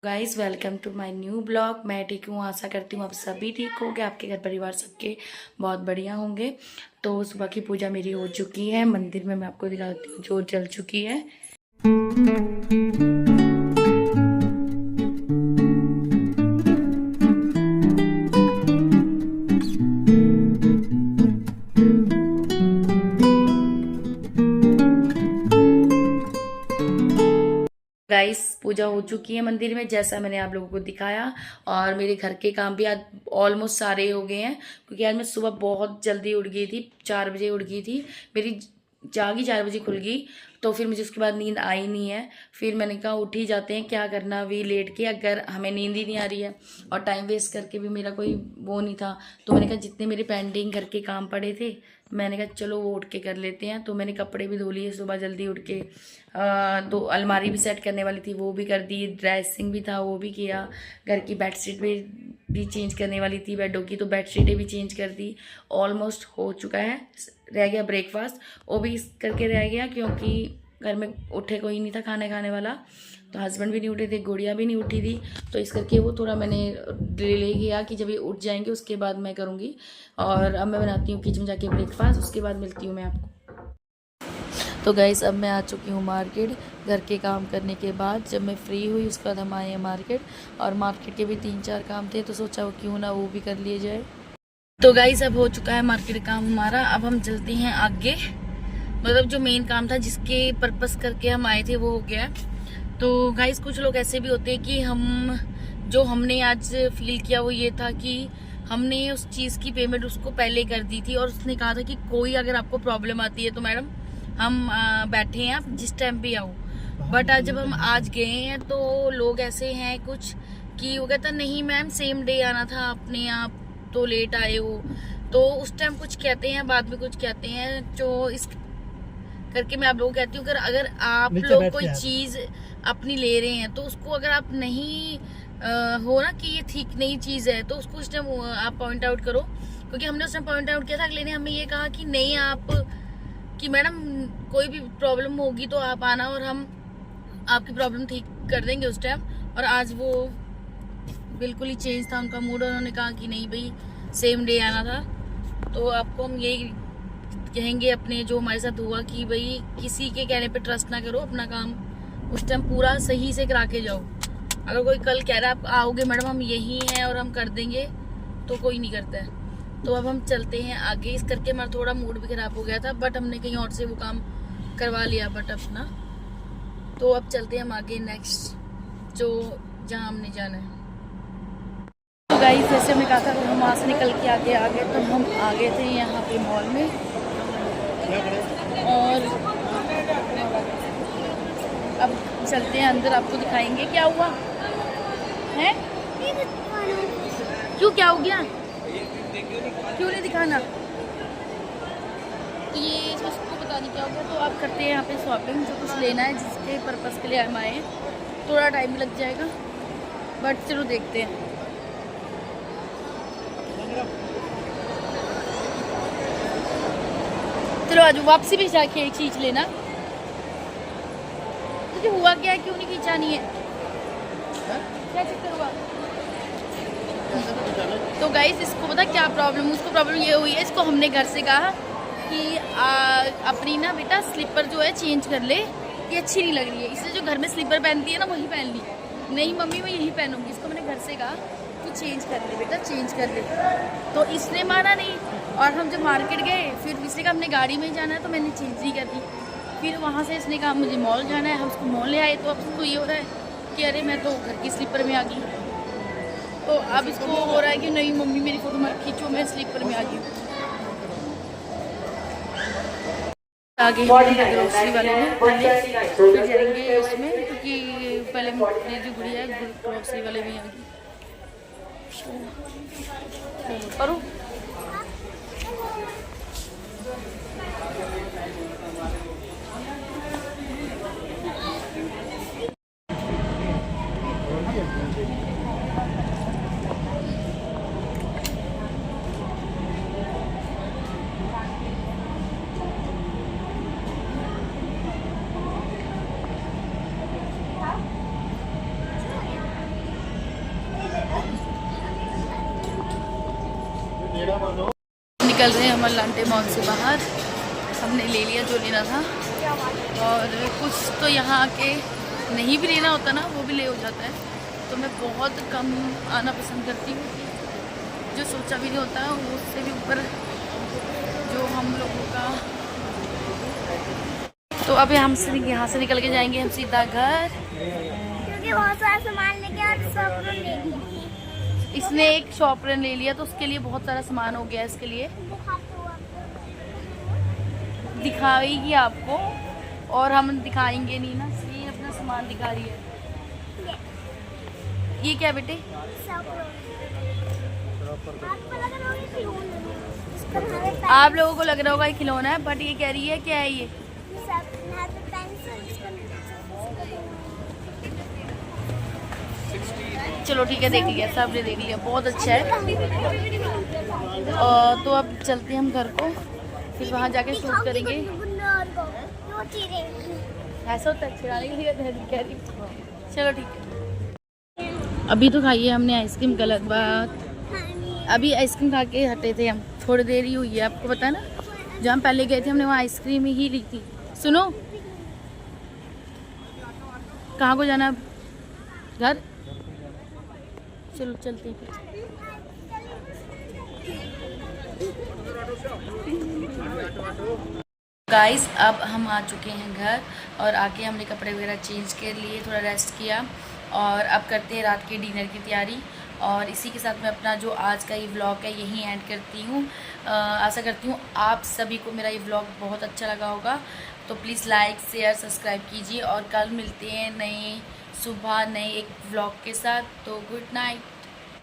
Guys welcome to my new blog. मैं ठीक हूँ, आशा करती हूँ आप सभी ठीक होंगे, आपके घर परिवार सबके बहुत बढ़िया होंगे। तो सुबह की पूजा मेरी हो चुकी है, मंदिर में मैं आपको दिखाती हूँ जोत जल चुकी है। गाइस पूजा हो चुकी है मंदिर में, जैसा मैंने आप लोगों को दिखाया। और मेरे घर के काम भी आज ऑलमोस्ट सारे हो गए हैं, क्योंकि आज मैं सुबह बहुत जल्दी उठ गई थी, 4 बजे उठ गई थी। मेरी जागी 4 बजे खुल गई, तो फिर मुझे उसके बाद नींद आई नहीं है। फिर मैंने कहा उठ ही जाते हैं, क्या करना अभी लेट के, अगर हमें नींद ही नहीं आ रही है और टाइम वेस्ट करके भी मेरा कोई वो नहीं था। तो मैंने कहा जितने मेरे पेंडिंग घर के काम पड़े थे, मैंने कहा चलो वो उठ के कर लेते हैं। तो मैंने कपड़े भी धो लिए सुबह जल्दी उठ के। तो अलमारी भी सेट करने वाली थी, वो भी कर दी। ड्रेसिंग भी था, वो भी किया। घर की बेडशीट भी चेंज करने वाली थी बेडों की, तो बेडशीटें भी चेंज कर दी। ऑलमोस्ट हो चुका है। रह गया ब्रेकफास्ट, वो भी करके रह गया, क्योंकि घर में उठे कोई नहीं था खाने खाने वाला। तो हस्बैंड भी नहीं उठे थे, गुड़िया भी नहीं उठी थी, तो इस करके वो थोड़ा मैंने डिले किया कि जब ये उठ जाएंगे उसके बाद मैं करूँगी। और अब मैं बनाती हूँ किचन जाके ब्रेकफास्ट, उसके बाद मिलती हूँ मैं आपको। तो गाइस अब मैं आ चुकी हूँ मार्केट। घर के काम करने के बाद जब मैं फ्री हुई, उसके बाद हम आए हैं मार्केट। और मार्केट के भी 3-4 काम थे, तो सोचा वो क्यों ना वो भी कर लिए जाए। तो गाइस अब हो चुका है मार्केट काम हमारा। अब हम चलते हैं आगे, मतलब जो मेन काम था जिसके पर्पस करके हम आए थे वो हो गया। तो गाइस कुछ लोग ऐसे भी होते हैं कि जो हमने आज फील किया वो ये था कि हमने उस चीज़ की पेमेंट उसको पहले कर दी थी, और उसने कहा था कि कोई अगर आपको प्रॉब्लम आती है तो मैडम हम बैठे हैं, आप जिस टाइम पे आओ। बट आज जब हम आज गए हैं तो लोग ऐसे हैं कुछ कि वो कहता नहीं मैम सेम डे आना था आपने, आप तो लेट आए हो। तो उस टाइम कुछ कहते हैं, बाद में कुछ कहते हैं। जो इस करके मैं आप लोगों को कहती हूँ, अगर आप लोग कोई चीज अपनी ले रहे हैं तो उसको अगर आप नहीं हो ना कि ये ठीक नहीं चीज है, तो उसको उस टाइम आप पॉइंट आउट करो। क्योंकि हमने उस टाइम पॉइंट आउट किया था, अगले ने हमें ये कहा कि नहीं आप कि मैडम कोई भी प्रॉब्लम होगी तो आप आना और हम आपकी प्रॉब्लम ठीक कर देंगे उस टाइम। और आज वो बिल्कुल ही चेंज था उनका मूड, और उन्होंने कहा कि नहीं भाई सेम डे आना था। तो आपको हम यही कहेंगे अपने जो हमारे साथ हुआ कि भाई किसी के कहने पे ट्रस्ट ना करो, अपना काम उस टाइम पूरा सही से करा के जाओ। अगर कोई कल कह रहा है आप आओगे मैडम हम यही हैं और हम कर देंगे, तो कोई नहीं करता है। तो अब हम चलते हैं आगे। इस करके हमारा थोड़ा मूड भी खराब हो गया था, बट हमने कहीं और से वो काम करवा लिया बट अपना। तो अब चलते हैं हम आगे नेक्स्ट जो जहाँ हमने जाना है। तो गाइस जैसे हमने कहा था तो हम वहाँ से निकल के आगे आ गए। तो हम आ गए थे यहाँ पे मॉल में, और अब चलते हैं अंदर, आपको दिखाएंगे क्या हुआ है। क्यों क्या हो गया, क्यों नहीं दिखाना। तो ये उसको पता नहीं क्या हो गया। तो आप करते हैं यहाँ पे शॉपिंग, जो कुछ लेना है जिसके पर्पस के लिए हम आए हैं। थोड़ा टाइम लग जाएगा बट चलो देखते हैं। चलो आज वापसी भी जाके खींच लेना। तुझे हुआ क्या है, क्यों नहीं खींचानी है, क्या चक्कर हुआ। तो गाइस इसको पता क्या प्रॉब्लम, उसको प्रॉब्लम ये हुई है, इसको हमने घर से कहा कि अपनी ना बेटा स्लीपर जो है चेंज कर ले, ये अच्छी नहीं लग रही है, इसलिए जो घर में स्लीपर पहनती है ना वही पहन ली। नहीं मम्मी मैं यही पहनूंगी। इसको मैंने घर से कहा कि चेंज कर ले बेटा, चेंज कर ले। तो इसने माना नहीं। और हम जब मार्केट गए फिर इसने कहा हमने गाड़ी में जाना है, तो मैंने चेंज नहीं कर दी। फिर वहाँ से इसने कहा मुझे मॉल जाना है, हम उसको मॉल ले आए। तो अब उसको ये हो रहा है कि अरे मैं तो घर की स्लीपर में आ गई। तो अब इसको हो रहा है कि नहीं मम्मी मेरी फोटो मत खींचो, मैं स्लीपर में आ गई हूँ। आगे ग्रोसरी वाले में फिर जाएंगे उसमें, क्योंकि पहले मेरी जो गुड़िया है ग्रोसरी वाले में आ गई। करो निकल रहे हैं हम लांटे मॉल से बाहर। हमने ले लिया जो लेना था, और कुछ तो यहाँ के नहीं भी लेना होता ना, वो भी ले हो जाता है। तो मैं बहुत कम आना पसंद करती हूँ, जो सोचा भी नहीं होता उससे भी ऊपर जो हम लोगों का। तो अभी हम यहाँ से निकल के जाएंगे हम सीधा घर, क्योंकि बहुत सारा सामान लेके और सब ले लिया। इसने एक शॉपरन ले लिया तो उसके लिए बहुत सारा सामान हो गया। इसके लिए दिखाएगी आपको, और हम दिखाएंगे नहीं ना, इसलिए अपना सामान दिखा रही है। ये क्या बेटे? आप लोगों को लग रहा होगा ये खिलौना है, बट ये कह रही है क्या है ये? चलो ठीक है, देख लिया, सबने देख लिया, बहुत अच्छा है। तो अब चलते हैं हम घर को, फिर वहाँ जाके शूट करेंगे। ऐसा होता है, चिढ़ाने के लिए कह रही। चलो ठीक है। अभी तो खाई है हमने आइसक्रीम, गलत बात। अभी आइसक्रीम खा के हटे थे हम, थोड़ी देर ही हुई है। आपको पता है ना, जहाँ हम पहले गए थे हमने वहाँ आइसक्रीम ही ली थी। सुनो, कहाँ को जाना? घर। चलो चलते हैं फिर। गाइस अब हम आ चुके हैं घर, और आके हमने कपड़े वगैरह चेंज कर लिए, थोड़ा रेस्ट किया, और अब करते हैं रात के डिनर की तैयारी। और इसी के साथ मैं अपना जो आज का ये व्लॉग है यहीं एंड करती हूँ। आशा करती हूँ आप सभी को मेरा ये व्लॉग बहुत अच्छा लगा होगा। तो प्लीज़ लाइक शेयर सब्सक्राइब कीजिए, और कल मिलते हैं नए सुबह नए एक व्लॉग के साथ। तो गुड नाइट।